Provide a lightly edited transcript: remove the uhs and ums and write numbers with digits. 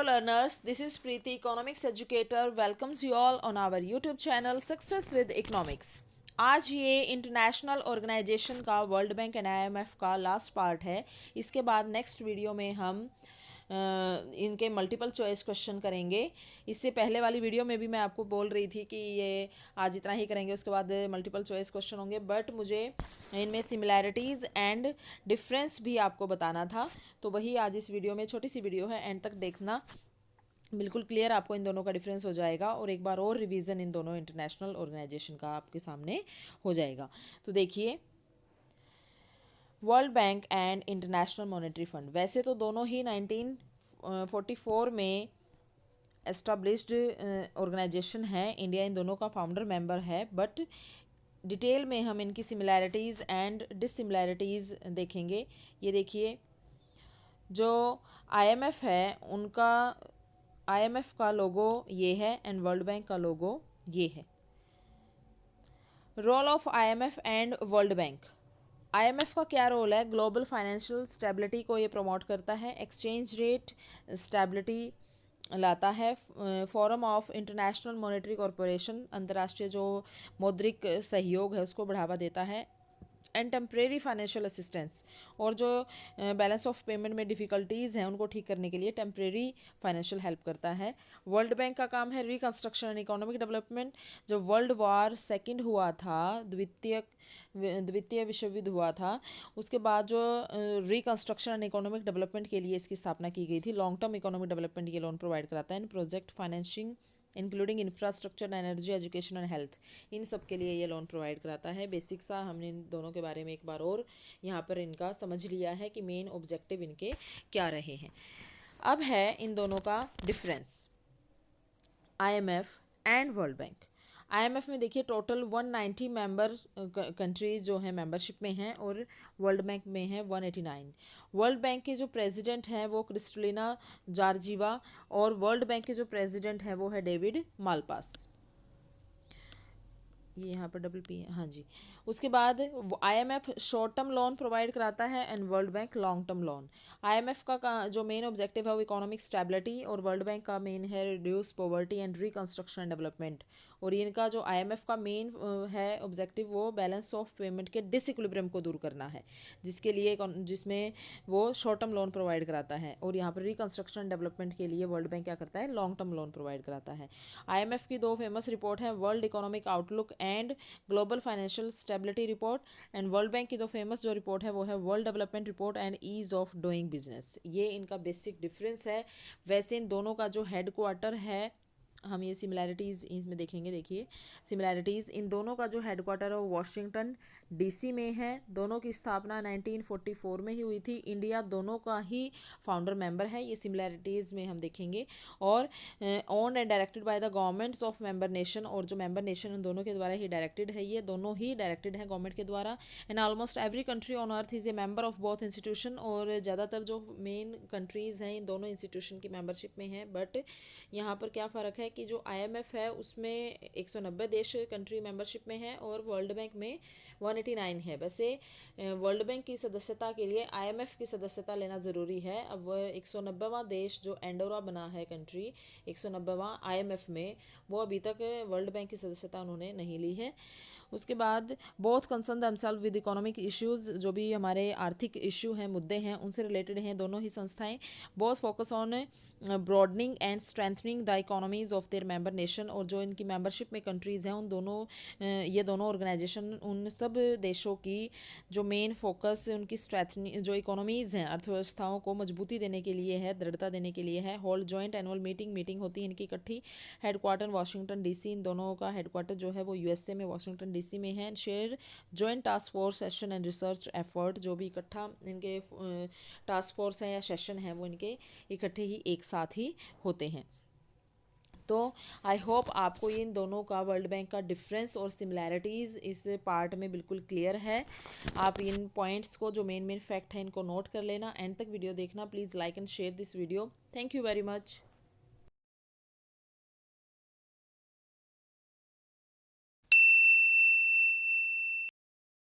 learners, this is Preeti, economics educator, welcomes you all on our YouTube channel Success with Economics. आज ये international organisation का world bank and IMF का last part है। इसके बाद next video में हम इनके मल्टीपल चॉइस क्वेश्चन करेंगे। इससे पहले वाली वीडियो में भी मैं आपको बोल रही थी कि ये आज इतना ही करेंगे, उसके बाद मल्टीपल चॉइस क्वेश्चन होंगे, बट मुझे इनमें सिमिलैरिटीज़ एंड डिफरेंस भी आपको बताना था, तो वही आज इस वीडियो में छोटी सी वीडियो है, एंड तक देखना, बिल्कुल क्लियर आपको इन दोनों का डिफरेंस हो जाएगा और एक बार और रिवीजन इन दोनों इंटरनेशनल ऑर्गेनाइजेशन का आपके सामने हो जाएगा। तो देखिए, world bank and international monetary fund, वैसे तो दोनों ही 1944 में एस्टाब्लिश्ड ऑर्गेनाइजेशन है। इंडिया इन दोनों का फाउंडर मेंबर है, बट डिटेल में हम इनकी सिमिलैरिटीज़ एंड डिससिमिलैरिटीज़ देखेंगे। ये देखिए, जो आईएमएफ है उनका आईएमएफ का लोगो ये है एंड वर्ल्ड बैंक का लोगो ये है। Role of IMF and world bank. IMF का क्या रोल है? ग्लोबल फाइनेंशियल स्टेबिलिटी को ये प्रमोट करता है, एक्सचेंज रेट स्टेबिलिटी लाता है, forum of international monetary corporation, अंतर्राष्ट्रीय जो मौद्रिक सहयोग है उसको बढ़ावा देता है, एंड टेम्परेरी फाइनेंशियल असिस्टेंस, और जो बैलेंस ऑफ पेमेंट में डिफ़िकल्टीज़ हैं उनको ठीक करने के लिए टेम्परेरी फाइनेंशियल हेल्प करता है। वर्ल्ड बैंक का काम है रिकंस्ट्रक्शन एंड इकोनॉमिक डेवलपमेंट। जब वर्ल्ड वार सेकंड हुआ था, द्वितीय विश्व युद्ध हुआ था, उसके बाद जो रिकंस्ट्रक्शन एंड इकोनॉमिक डेवलपमेंट के लिए इसकी स्थापना की गई थी। लॉन्ग टर्म इकोनॉमिक डेवलपमेंट ये लोन प्रोवाइड कराता है, project financing including infrastructure, energy, education and health, इन सब के लिए ये लोन प्रोवाइड कराता है। बेसिक सा हमने इन दोनों के बारे में एक बार और यहाँ पर इनका समझ लिया है कि मेन ऑब्जेक्टिव इनके क्या रहे हैं। अब है इन दोनों का difference, IMF and world bank. IMF में देखिए टोटल 190 मेंबर कंट्रीज जो हैं मेंबरशिप में हैं, और वर्ल्ड बैंक में हैं 189। वर्ल्ड बैंक के जो प्रेसिडेंट हैं वो क्रिस्टलिना जॉर्जिवा, और वर्ल्ड बैंक के जो प्रेसिडेंट हैं वो है डेविड मालपास। ये यहाँ पर डबल पी है, हाँ जी। उसके बाद IMF short term loan provide कराता है and world bank long term loan. IMF का जो मेन ऑब्जेक्टिव है वो इकोनॉमिक स्टेबिलिटी, और वर्ल्ड बैंक का मेन है reduce poverty and reconstruction and development. और इनका जो आईएमएफ का मेन है ऑब्जेक्टिव वो बैलेंस ऑफ पेमेंट के डिसइक्विलिब्रियम को दूर करना है, जिसमें वो शॉर्ट टर्म लोन प्रोवाइड कराता है। और यहाँ पर रिकंस्ट्रक्शन एंड डेवलपमेंट के लिए वर्ल्ड बैंक क्या करता है? लॉन्ग टर्म लोन प्रोवाइड कराता है। आईएमएफ की दो फेमस रिपोर्ट हैं, world economic outlook and global financial stability report, and world bank की दो फेमस जो रिपोर्ट है वो है world development report and ease of doing business. ये इनका बेसिक डिफरेंस है। वैसे इन दोनों का जो हेड क्वार्टर है, हम ये सिमिलैरिटीज़ इसमें देखेंगे। देखिए, सिमिलैरिटीज़, इन दोनों का जो हेडक्वार्टर है वो वॉशिंगटन डीसी में है। दोनों की स्थापना 1944 में ही हुई थी। इंडिया दोनों का ही फाउंडर मेंबर है, ये सिमिलैरिटीज़ में हम देखेंगे। और owned and directed by the governments of member nation, और जो मेंबर नेशन उन दोनों के द्वारा ही डायरेक्टेड है, ये दोनों ही डायरेक्टेड है गवर्नमेंट के द्वारा। And almost every country on earth is a member of both institution, और ज़्यादातर जो मेन कंट्रीज़ हैं इन दोनों इंस्टीट्यूशन की मेंबरशिप में हैं। बट यहाँ पर क्या फ़र्क है कि जो आईएमएफ है उसमें 190 देश कंट्री मेंबरशिप में है, और वर्ल्ड बैंक में 189 है। वैसे वर्ल्ड बैंक की सदस्यता के लिए आईएमएफ की सदस्यता लेना ज़रूरी है। अब 190वां देश जो एंडोरा बना है कंट्री 190वां आईएमएफ में, वो अभी तक वर्ल्ड बैंक की सदस्यता उन्होंने नहीं ली है। उसके बाद both concern themself with economic issues, जो भी हमारे आर्थिक इशू हैं, मुद्दे हैं, उनसे रिलेटेड हैं दोनों ही संस्थाएं। Both focus on broadening and strengthening the economies of their member nation, और जो इनकी मेंबरशिप में कंट्रीज़ हैं उन दोनों ये दोनों ऑर्गेनाइजेशन उन सब देशों की जो मेन फोकस उनकी स्ट्रेंथनिंग जो इकोनॉमीज़ हैं, अर्थव्यवस्थाओं को मजबूती देने के लिए है, दृढ़ता देने के लिए है। होल्ड जॉइंट एनुअल मीटिंग होती है इनकी इकट्ठी। हेडक्वार्टर वाशिंगटन डीसी, इन दोनों का हेडक्वार्टर जो है वो यूएसए में वाशिंगटन डीसी में है। Share joint task force session and research effort, जो भी इकट्ठा इनके टास्क फोर्स है या सेशन है वो इनके इकट्ठे ही एक साथ ही होते हैं। तो आई होप आपको इन दोनों का वर्ल्ड बैंक का डिफरेंस और सिमिलैरिटीज़ इस पार्ट में बिल्कुल क्लियर है। आप इन पॉइंट्स को जो मेन फैक्ट है इनको नोट कर लेना। एंड तक वीडियो देखना। Please like and share this video. Thank you very much.